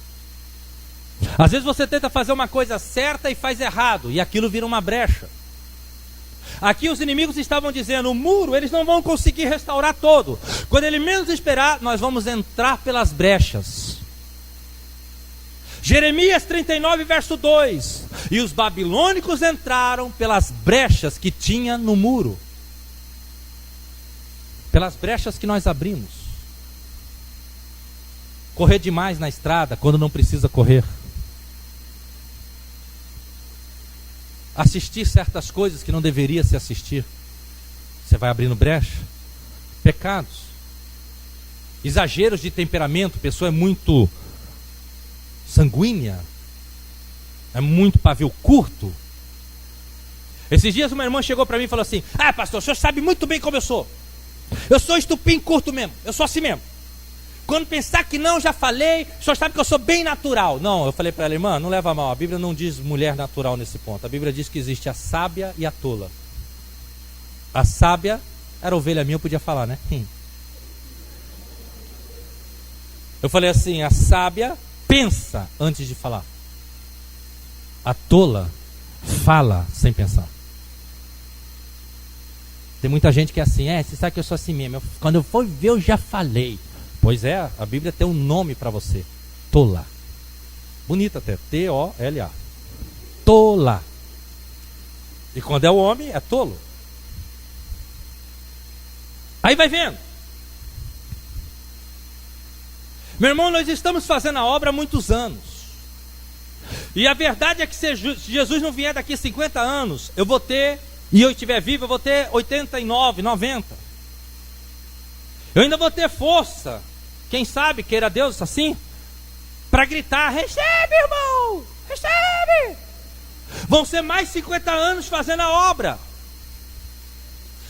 Às vezes você tenta fazer uma coisa certa e faz errado, e aquilo vira uma brecha. Aqui os inimigos estavam dizendo, o muro eles não vão conseguir restaurar todo. Quando ele menos esperar, nós vamos entrar pelas brechas. Jeremias 39, verso 2. E os babilônicos entraram pelas brechas que tinha no muro. Pelas brechas que nós abrimos. Correr demais na estrada quando não precisa correr. Assistir certas coisas que não deveria se assistir. Você vai abrindo brecha. Pecados. Exageros de temperamento. A pessoa é muito sanguínea. É muito pavio curto. Esses dias uma irmã chegou para mim e falou assim: ah, pastor, o senhor sabe muito bem como eu sou. Eu sou estupim curto mesmo. Eu sou assim mesmo. Quando pensar que não, já falei, o senhor sabe que eu sou bem natural. Não, eu falei para ela, irmã, não leva a mal. A Bíblia não diz mulher natural nesse ponto. A Bíblia diz que existe a sábia e a tola. A sábia era ovelha minha, eu podia falar, né? Eu falei assim, a sábia pensa antes de falar. A tola fala sem pensar. Tem muita gente que é assim, você sabe que eu sou assim mesmo. Quando eu for ver, eu já falei. Pois é, a Bíblia tem um nome para você. Tola. Bonita até. T-O-L-A. Tola. E quando é o homem, é tolo. Aí vai vendo. Meu irmão, nós estamos fazendo a obra há muitos anos. E a verdade é que se Jesus não vier daqui 50 anos, eu vou ter, e eu estiver vivo, eu vou ter 89, 90. Eu ainda vou ter força, quem sabe, queira Deus assim, para gritar, recebe, irmão, recebe. Vão ser mais 50 anos fazendo a obra.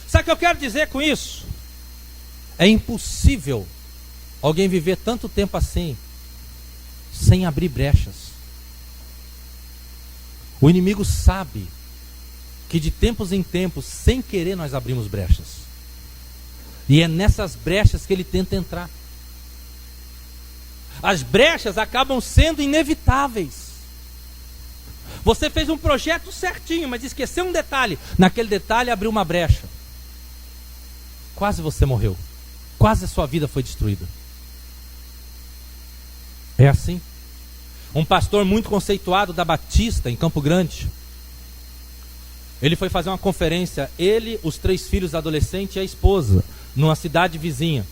Sabe o que eu quero dizer com isso? É impossível alguém viver tanto tempo assim, sem abrir brechas. O inimigo sabe que de tempos em tempos, sem querer, nós abrimos brechas. E é nessas brechas que ele tenta entrar. As brechas acabam sendo inevitáveis. Você fez um projeto certinho, mas esqueceu um detalhe. Naquele detalhe abriu uma brecha. Quase você morreu. Quase a sua vida foi destruída. É assim. Um pastor muito conceituado da Batista, em Campo Grande, ele foi fazer uma conferência, ele, os 3 filhos adolescentes e a esposa, numa cidade vizinha.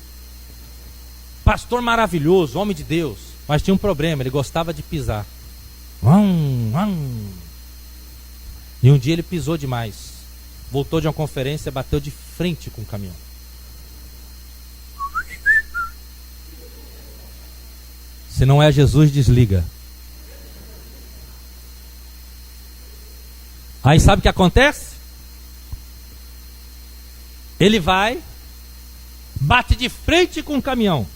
Pastor maravilhoso, homem de Deus, mas tinha um problema, ele gostava de pisar. E um dia ele pisou demais. Voltou de uma conferência, bateu de frente com o caminhão. Se não é Jesus, desliga. Aí sabe o que acontece? Ele vai, bate de frente com o caminhão.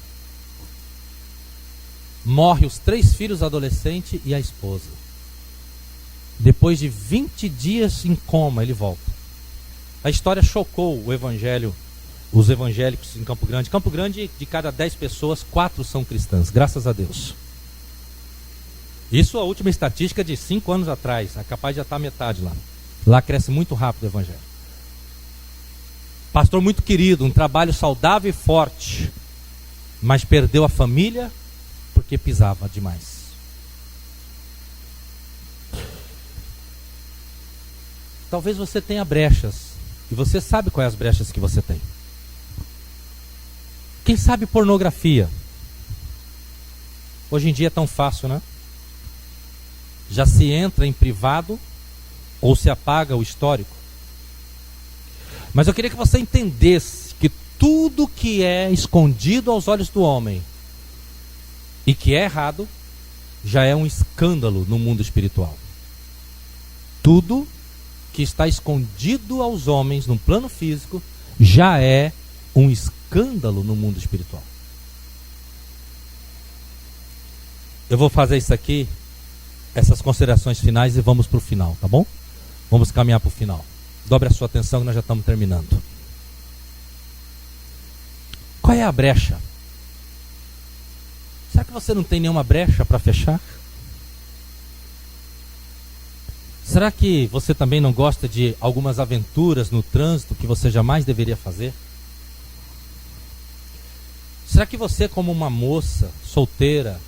Morre os 3 filhos adolescentes e a esposa. Depois de 20 dias em coma, ele volta. A história chocou o evangelho, os evangélicos em Campo Grande. Campo Grande, de cada 10 pessoas, 4 são cristãs, graças a Deus. Isso a última estatística de 5 anos atrás. É capaz de já estar metade lá. Lá cresce muito rápido o evangelho. Pastor muito querido, um trabalho saudável e forte, mas perdeu a família porque pisava demais. Talvez você tenha brechas, e você sabe quais as brechas que você tem. Quem sabe pornografia? Hoje em dia é tão fácil, né? Já se entra em privado ou se apaga o histórico. Mas eu queria que você entendesse que tudo que é escondido aos olhos do homem e que é errado, já é um escândalo no mundo espiritual. Tudo que está escondido aos homens no plano físico já é um escândalo no mundo espiritual. Eu vou fazer isso aqui, essas considerações finais, e vamos para o final, tá bom? Vamos caminhar para o final. Dobre a sua atenção que nós já estamos terminando. Qual é a brecha? Será que você não tem nenhuma brecha para fechar? Será que você também não gosta de algumas aventuras no trânsito que você jamais deveria fazer? Será que você, como uma moça solteira,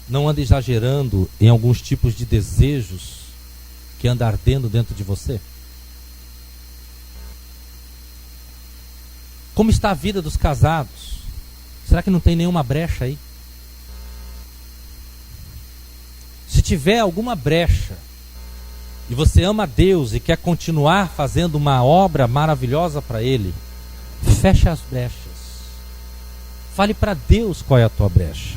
não anda exagerando em alguns tipos de desejos que anda ardendo dentro de você? Como está a vida dos casados? Será que não tem nenhuma brecha aí? Se tiver alguma brecha, e você ama a Deus e quer continuar fazendo uma obra maravilhosa para Ele, feche as brechas. Fale para Deus qual é a tua brecha.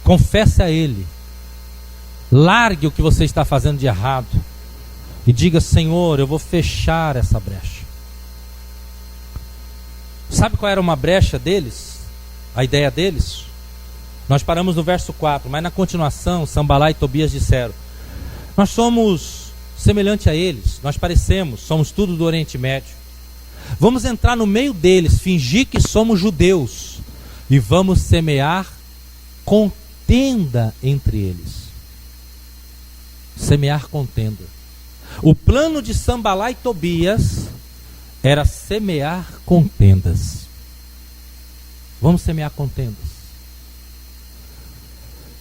Confesse a Ele. Largue o que você está fazendo de errado e diga: Senhor, eu vou fechar essa brecha. Sabe qual era uma brecha deles? A ideia deles? Nós paramos no verso 4, mas na continuação, Sambalá e Tobias disseram: nós somos semelhante a eles, nós parecemos, somos tudo do Oriente Médio. Vamos entrar no meio deles, fingir que somos judeus e vamos semear contenda entre eles. Semear contenda. O plano de Sambalá e Tobias era semear contendas. Vamos semear contendas.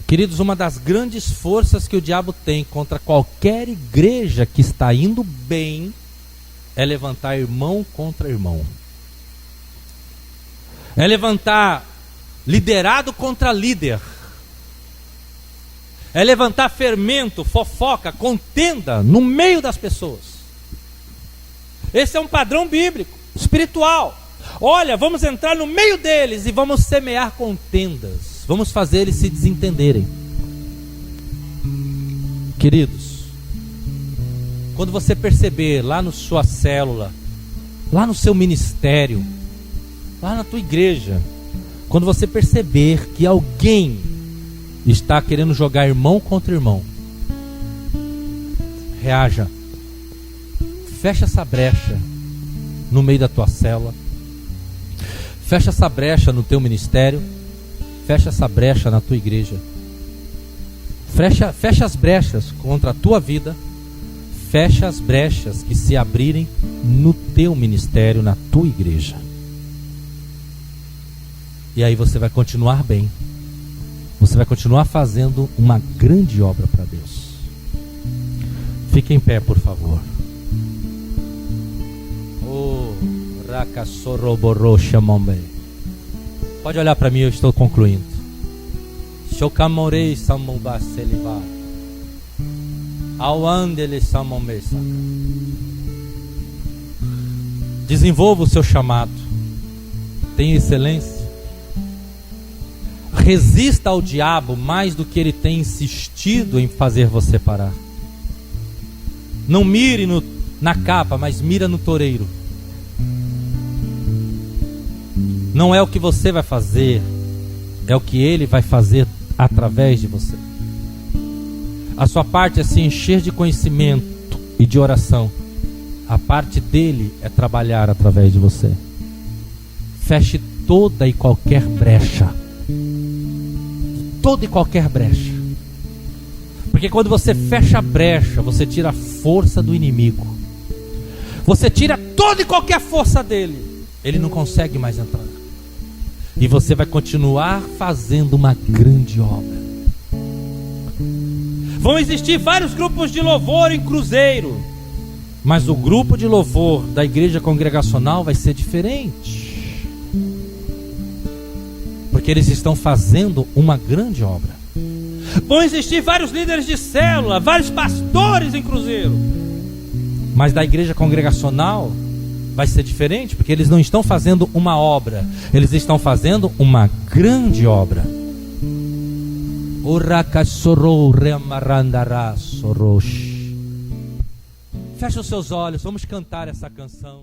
Queridos, uma das grandes forças que o diabo tem contra qualquer igreja que está indo bem é levantar irmão contra irmão. É levantar liderado contra líder. É levantar fermento, fofoca, contenda no meio das pessoas. Esse é um padrão bíblico, espiritual. Olha, vamos entrar no meio deles e vamos semear contendas. Vamos fazer eles se desentenderem. Queridos, quando você perceber lá na sua célula, lá no seu ministério, lá na tua igreja, quando você perceber que alguém está querendo jogar irmão contra irmão, reaja. Fecha essa brecha no meio da tua célula. Fecha essa brecha no teu ministério. Fecha essa brecha na tua igreja. Fecha as brechas contra a tua vida. Fecha as brechas que se abrirem no teu ministério, na tua igreja. E aí você vai continuar bem. Você vai continuar fazendo uma grande obra para Deus. Fique em pé, por favor. Pode olhar para mim, eu estou concluindo. Shokamorei samubaselivar. Awandele samomesa. Desenvolva o seu chamado. Tenha excelência. Resista ao diabo mais do que ele tem insistido em fazer você parar. Não mire na capa, mas mira no toureiro. Não é o que você vai fazer, é o que ele vai fazer através de você. A sua parte é se encher de conhecimento e de oração. A parte dele é trabalhar através de você. Feche toda e qualquer brecha. Toda e qualquer brecha. Porque quando você fecha a brecha, você tira a força do inimigo. Você tira toda e qualquer força dele. Ele não consegue mais entrar. E você vai continuar fazendo uma grande obra. Vão existir vários grupos de louvor em Cruzeiro, mas o grupo de louvor da igreja congregacional vai ser diferente. Porque eles estão fazendo uma grande obra. Vão existir vários líderes de célula, vários pastores em Cruzeiro, mas da igreja congregacional vai ser diferente, porque eles não estão fazendo uma obra, eles estão fazendo uma grande obra. Fecha os seus olhos, vamos cantar essa canção.